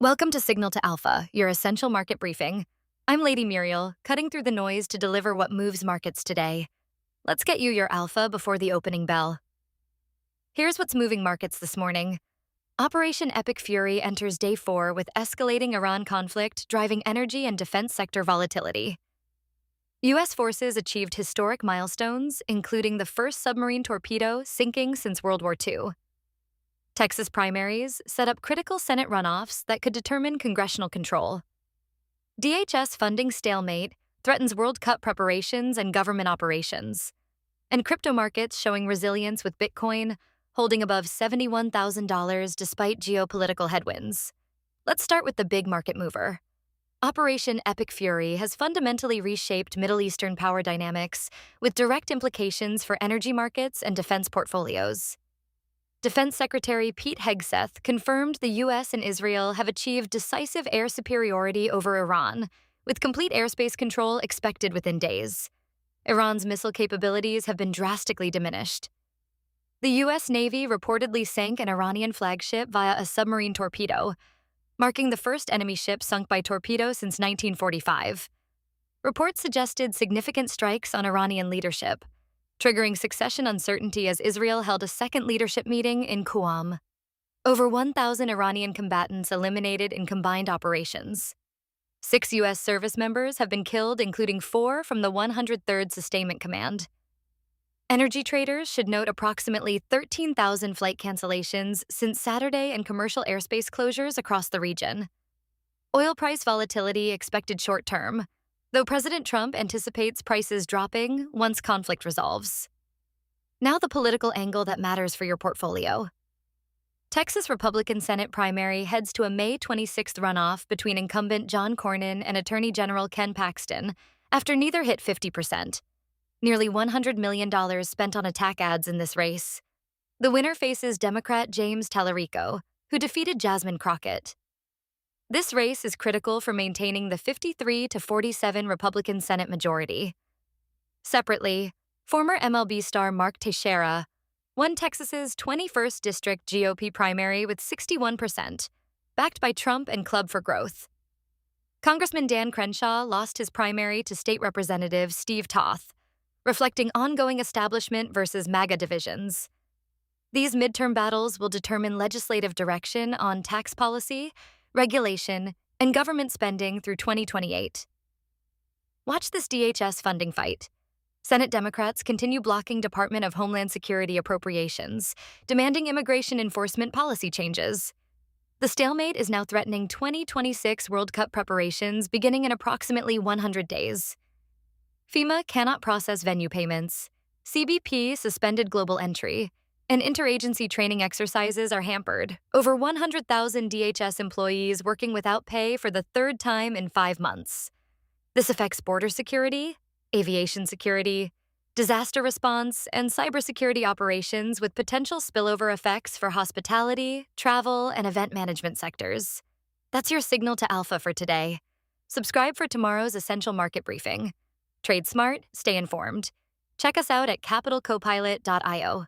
Welcome to Signal to Alpha, your essential market briefing. I'm Lady Muriel, cutting through the noise to deliver what moves markets today. Let's get you your alpha before the opening bell. Here's what's moving markets this morning. Operation Epic Fury enters day 4 with escalating Iran conflict driving energy and defense sector volatility. U.S. forces achieved historic milestones, including the first submarine torpedo sinking since World War II. Texas primaries set up critical Senate runoffs that could determine congressional control. DHS funding stalemate threatens World Cup preparations and government operations. And crypto markets showing resilience with Bitcoin holding above $71,000 despite geopolitical headwinds. Let's start with the big market mover. Operation Epic Fury has fundamentally reshaped Middle Eastern power dynamics with direct implications for energy markets and defense portfolios. Defense Secretary Pete Hegseth confirmed the U.S. and Israel have achieved decisive air superiority over Iran, with complete airspace control expected within days. Iran's missile capabilities have been drastically diminished. The U.S. Navy reportedly sank an Iranian flagship via a submarine torpedo, marking the first enemy ship sunk by torpedo since 1945. Reports suggested significant strikes on Iranian leadership, triggering succession uncertainty as Israel held a second leadership meeting in Qom. Over 1,000 Iranian combatants eliminated in combined operations. 6 U.S. service members have been killed, including 4 from the 103rd Sustainment Command. Energy traders should note approximately 13,000 flight cancellations since Saturday and commercial airspace closures across the region. Oil price volatility expected short-term, though President Trump anticipates prices dropping once conflict resolves. Now the political angle that matters for your portfolio. Texas Republican Senate primary heads to a May 26th runoff between incumbent John Cornyn and Attorney General Ken Paxton after neither hit 50%. Nearly $100 million spent on attack ads in this race. The winner faces Democrat James Tallarico, who defeated Jasmine Crockett. This race is critical for maintaining the 53-47 Republican Senate majority. Separately, former MLB star Mark Teixeira won Texas's 21st District GOP primary with 61%, backed by Trump and Club for Growth. Congressman Dan Crenshaw lost his primary to State Representative Steve Toth, reflecting ongoing establishment versus MAGA divisions. These midterm battles will determine legislative direction on tax policy, regulation, and government spending through 2028. Watch this DHS funding fight. Senate Democrats continue blocking Department of Homeland Security appropriations, demanding immigration enforcement policy changes. The stalemate is now threatening 2026 World Cup preparations beginning in approximately 100 days. FEMA cannot process venue payments. CBP suspended global entry. And interagency training exercises are hampered. Over 100,000 DHS employees working without pay for the third time in 5 months. This affects border security, aviation security, disaster response, and cybersecurity operations with potential spillover effects for hospitality, travel, and event management sectors. That's your signal to alpha for today. Subscribe for tomorrow's essential market briefing. Trade smart, stay informed. Check us out at capitalcopilot.io.